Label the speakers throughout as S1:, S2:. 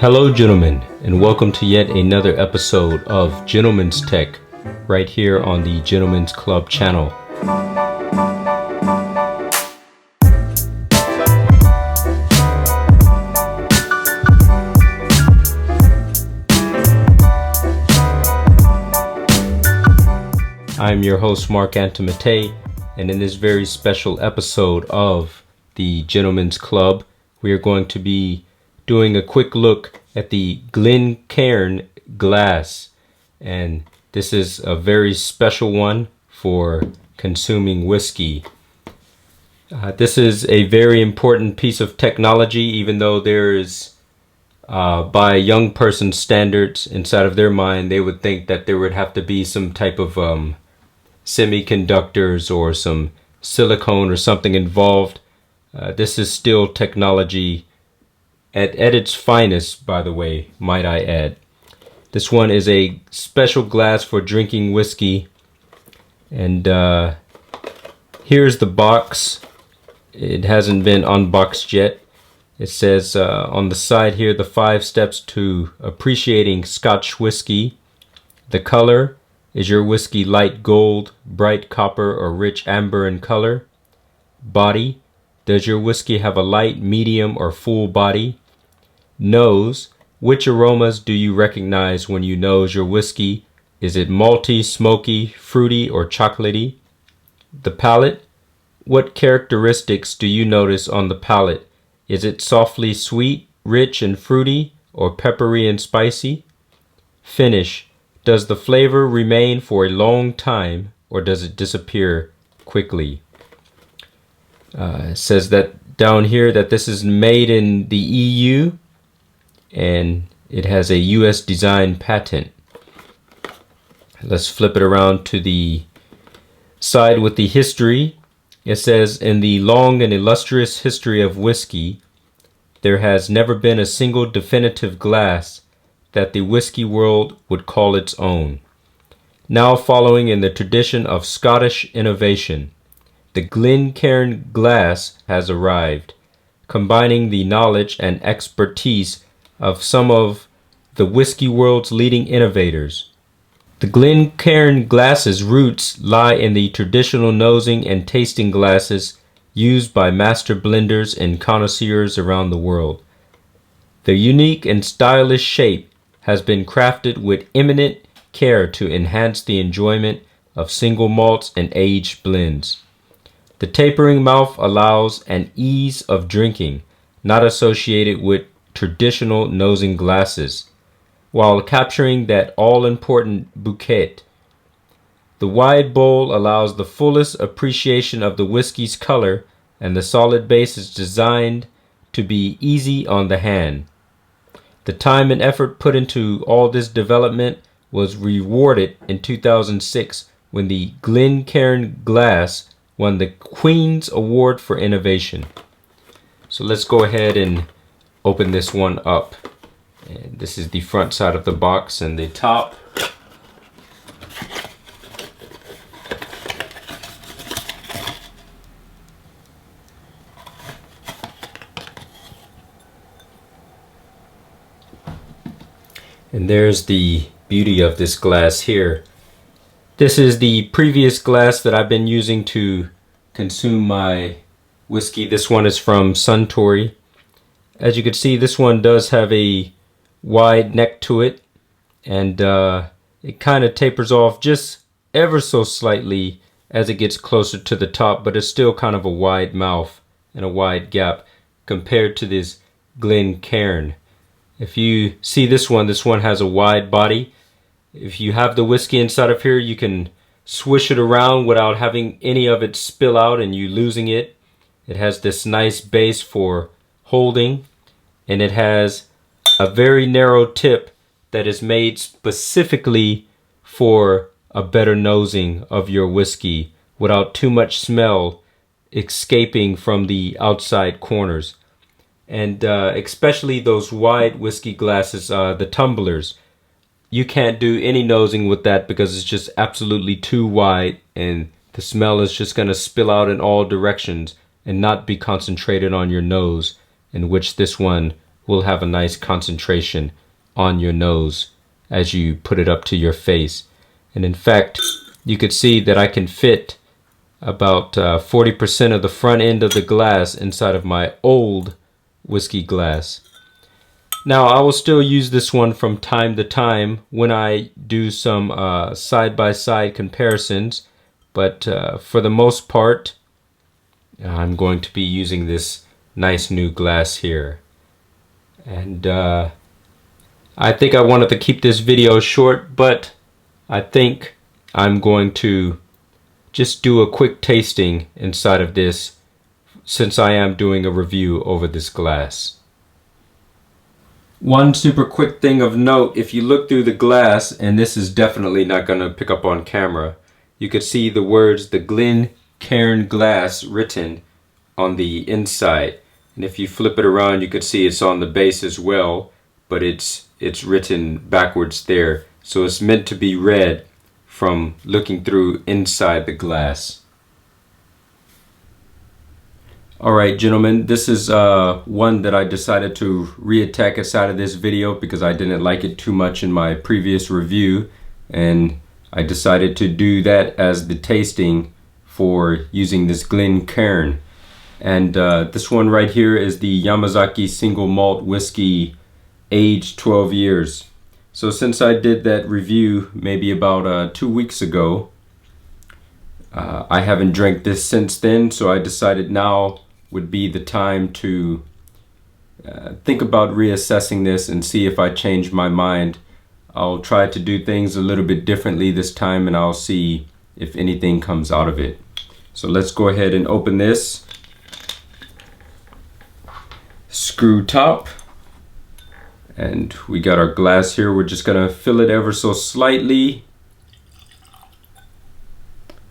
S1: Hello gentlemen, and welcome to yet another episode of Gentleman's Tech right here on the Gentleman's Club channel. I'm your host marc.antomattei, and in this very special episode of the Gentleman's Club, we are going to be doing a quick look at the Glencairn Glass, and this is a very special one for consuming whiskey. This is a very important piece of technology, even though there is, by a young person's standards, inside of their mind, they would think that there would have to be some type of semiconductors or some silicone or something involved. This is still technology at its finest, by the way, might I add. This one is a special glass for drinking whiskey. And here's the box. It hasn't been unboxed yet. It says on the side here, the 5 steps to appreciating Scotch whiskey. The color, is your whiskey light gold, bright copper, or rich amber in color? Body, does your whiskey have a light, medium, or full body? Nose, which aromas do you recognize when you nose your whiskey? Is it malty, smoky, fruity, or chocolatey? The palate, what characteristics do you notice on the palate? Is it softly sweet, rich and fruity, or peppery and spicy? Finish, does the flavor remain for a long time, or does it disappear quickly? It says that down here that this is made in the EU, and it has a US design patent. Let's flip it around to the side with the history. It says, in the long and illustrious history of whiskey, there has never been a single definitive glass that the whiskey world would call its own. Now following in the tradition of Scottish innovation, the Glencairn Glass has arrived, combining the knowledge and expertise of some of the whiskey world's leading innovators. The Glencairn Glass's roots lie in the traditional nosing and tasting glasses used by master blenders and connoisseurs around the world. The unique and stylish shape has been crafted with eminent care to enhance the enjoyment of single malts and aged blends. The tapering mouth allows an ease of drinking not associated with traditional nosing glasses, while capturing that all-important bouquet. The wide bowl allows the fullest appreciation of the whiskey's color, and the solid base is designed to be easy on the hand. The time and effort put into all this development was rewarded in 2006 when the Glencairn Glass won the Queen's Award for Innovation. So let's go ahead and open this one up. And this is the front side of the box and the top. And there's the beauty of this glass here. This is the previous glass that I've been using to consume my whiskey. This one is from Suntory. As you can see, this one does have a wide neck to it, and it kind of tapers off just ever so slightly as it gets closer to the top, but it's still kind of a wide mouth and a wide gap compared to this Glencairn. If you see this one has a wide body. If you have the whiskey inside of here, you can swish it around without having any of it spill out and you losing it. It has this nice base for holding, and it has a very narrow tip that is made specifically for a better nosing of your whiskey without too much smell escaping from the outside corners. And especially those wide whiskey glasses, the tumblers, you can't do any nosing with that because it's just absolutely too wide, and the smell is just going to spill out in all directions and not be concentrated on your nose, in which this one will have a nice concentration on your nose as you put it up to your face. And in fact, you could see that I can fit about 40% of the front end of the glass inside of my old whiskey glass. Now, I will still use this one from time to time when I do some side-by-side comparisons, but for the most part, I'm going to be using this nice new glass here. And I think I wanted to keep this video short, but I think I'm going to just do a quick tasting inside of this since I am doing a review over this glass. One super quick thing of note, if you look through the glass, and this is definitely not going to pick up on camera, you could see the words the Glencairn Glass written on the inside. And if you flip it around, you could see it's on the base as well, but it's written backwards there. So it's meant to be read from looking through inside the glass. Alright gentlemen, this is one that I decided to reattack inside of this video because I didn't like it too much in my previous review, and I decided to do that as the tasting for using this Glencairn. And this one right here is the Yamazaki Single Malt Whisky, aged 12 years. So since I did that review maybe about 2 weeks ago, I haven't drank this since then, so I decided now would be the time to think about reassessing this and see if I change my mind. I'll try to do things a little bit differently this time, and I'll see if anything comes out of it. So let's go ahead and open this. Screw top. And we got our glass here. We're just gonna fill it ever so slightly.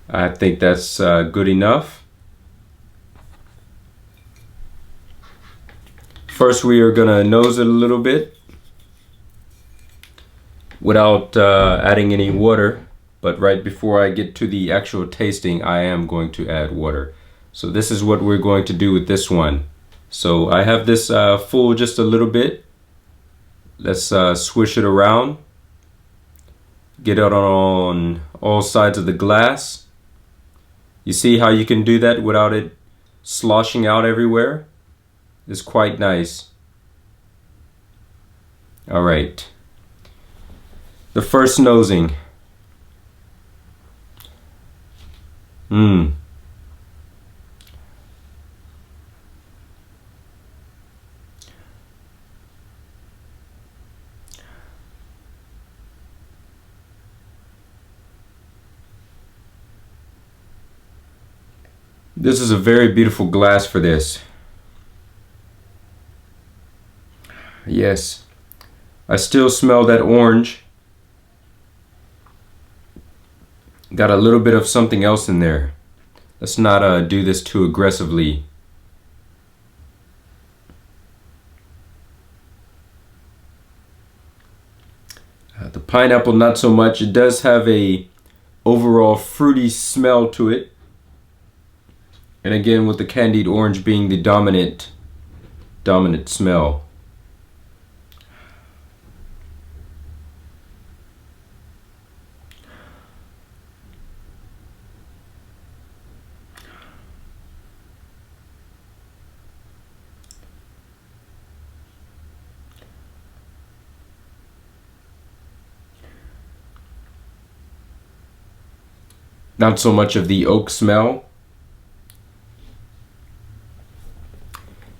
S1: I think that's good enough. First, we are gonna nose it a little bit without adding any water. But right before I get to the actual tasting, I am going to add water. So this is what we're going to do with this one. So I have this full just a little bit. Let's swish it around, get it on all sides of the glass. You see how you can do that without it sloshing out everywhere? It's quite nice. All right. The first nosing. This is a very beautiful glass for this. Yes, I still smell that orange. Got a little bit of something else in there. Let's not do this too aggressively. The pineapple, not so much. It does have a overall fruity smell to it. And again, with the candied orange being the dominant smell. Not so much of the oak smell.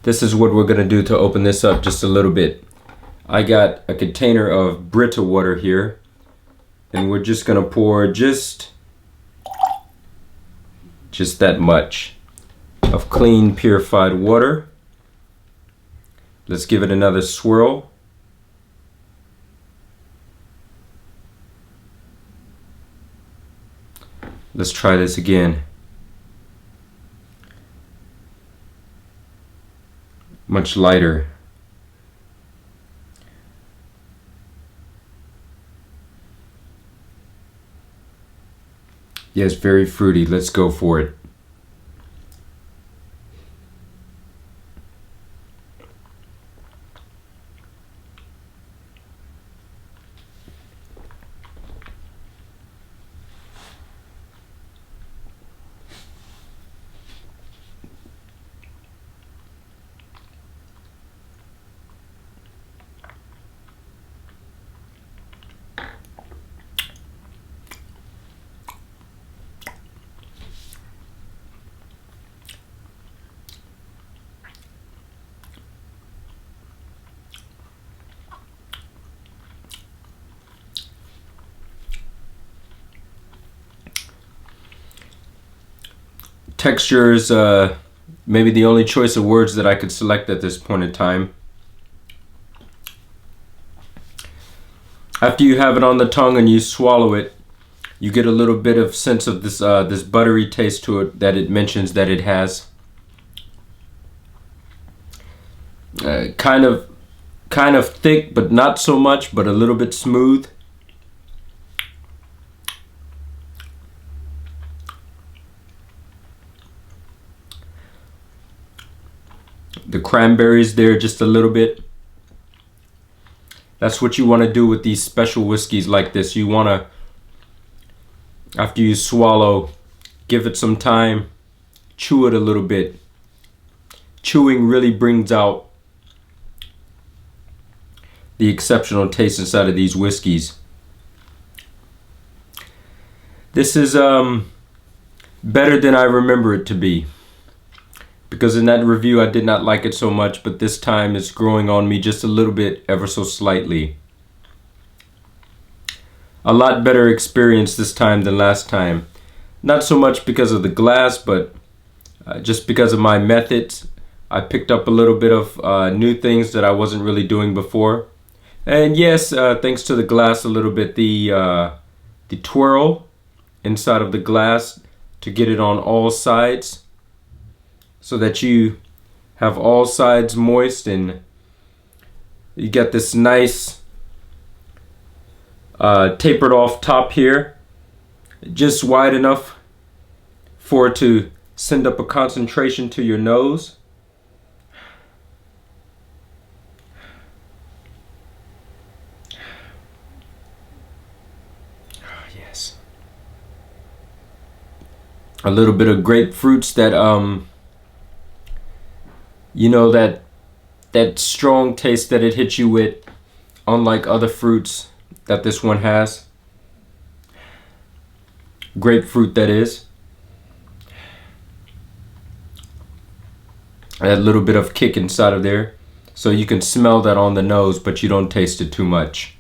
S1: This is what we're going to do to open this up just a little bit. I got a container of Brita water here, and we're just going to pour just that much of clean, purified water. Let's give it another swirl. Let's try this again. Much lighter. Yes, very fruity. Let's go for it. Texture is maybe the only choice of words that I could select at this point in time. After you have it on the tongue and you swallow it, you get a little bit of sense of this this buttery taste to it that it mentions that it has. Kind of thick, but not so much, but a little bit smooth. The cranberries there just a little bit. That's what you want to do with these special whiskeys like this. You want to, after you swallow, give it some time, chew it a little bit. Chewing really brings out the exceptional taste inside of these whiskeys. This is better than I remember it to be. Because in that review I did not like it so much, but this time it's growing on me just a little bit, ever so slightly. A lot better experience this time than last time. Not so much because of the glass, but just because of my methods. I picked up a little bit of new things that I wasn't really doing before. And yes, thanks to the glass a little bit, the twirl inside of the glass to get it on all sides, so that you have all sides moist and you get this nice tapered off top here, just wide enough for it to send up a concentration to your nose. Oh, yes. A little bit of grapefruits that you know, that strong taste that it hits you with, unlike other fruits that this one has. Grapefruit, that is. That little bit of kick inside of there. So you can smell that on the nose, but you don't taste it too much.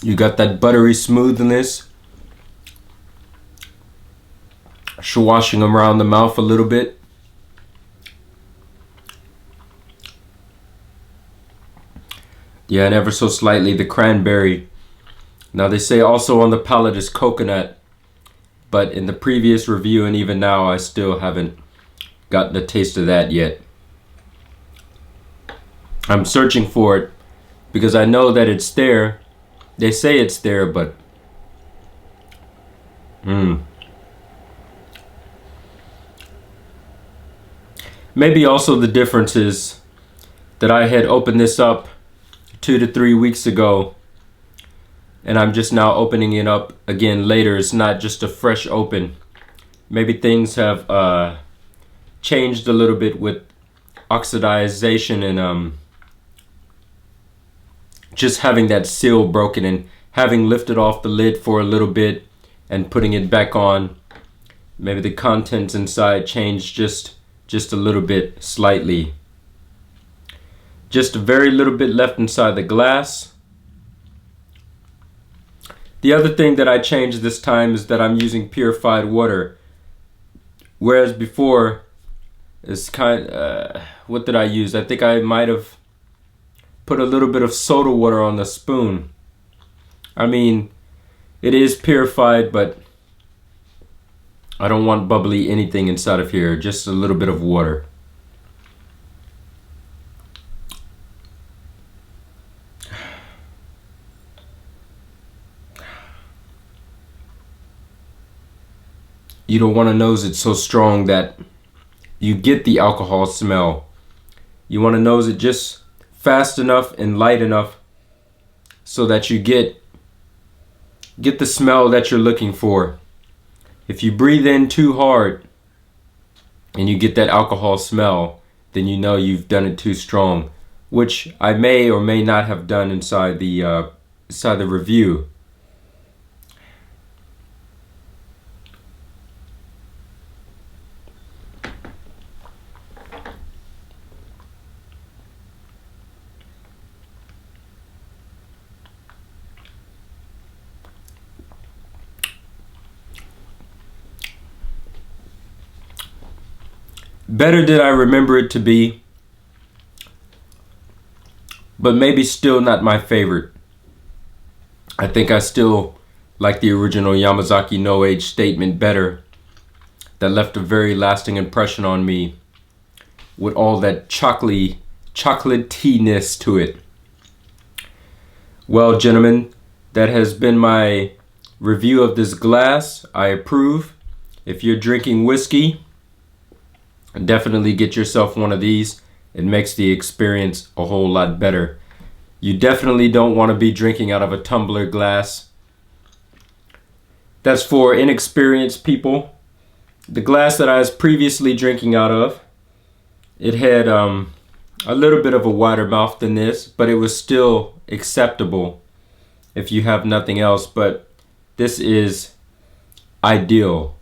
S1: You got that buttery smoothness, swashing around the mouth a little bit. Yeah, and ever so slightly the cranberry. Now they say also on the palate is coconut, but in the previous review and even now I still haven't gotten a taste of that yet. I'm searching for it because I know that it's there. They say it's there, but maybe also the difference is that I had opened this up 2 to 3 weeks ago, and I'm just now opening it up again later. It's not just a fresh open. Maybe things have changed a little bit with oxidization and just having that seal broken and having lifted off the lid for a little bit and putting it back on. Maybe the contents inside changed just a little bit, slightly. Just a very little bit left inside the glass. The other thing that I changed this time is that I'm using purified water, whereas before it's what did I use? I think I might have put a little bit of soda water on the spoon. I mean, it is purified, but I don't want bubbly anything inside of here. Just a little bit of water. You don't want to nose it so strong that you get the alcohol smell. You want to nose it just fast enough and light enough so that you get get the smell that you're looking for. If you breathe in too hard and you get that alcohol smell, then you know you've done it too strong, which I may or may not have done inside the review. Better than I remember it to be, but maybe still not my favorite. I think I still like the original Yamazaki No Age statement better. That left a very lasting impression on me with all that chocolatiness to it. Well, gentlemen, that has been my review of this glass. I approve. If you're drinking whiskey, definitely get yourself one of these. It makes the experience a whole lot better. You definitely don't want to be drinking out of a tumbler glass. That's for inexperienced people. The glass that I was previously drinking out of, it had a little bit of a wider mouth than this, but it was still acceptable if you have nothing else. But this is ideal.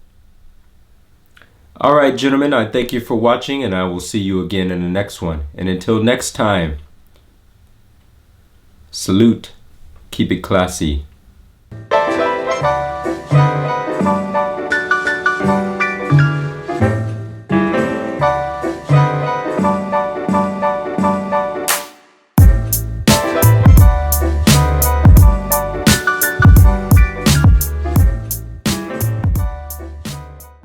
S1: All right, gentlemen, I thank you for watching, and I will see you again in the next one. And until next time, salute, keep it classy.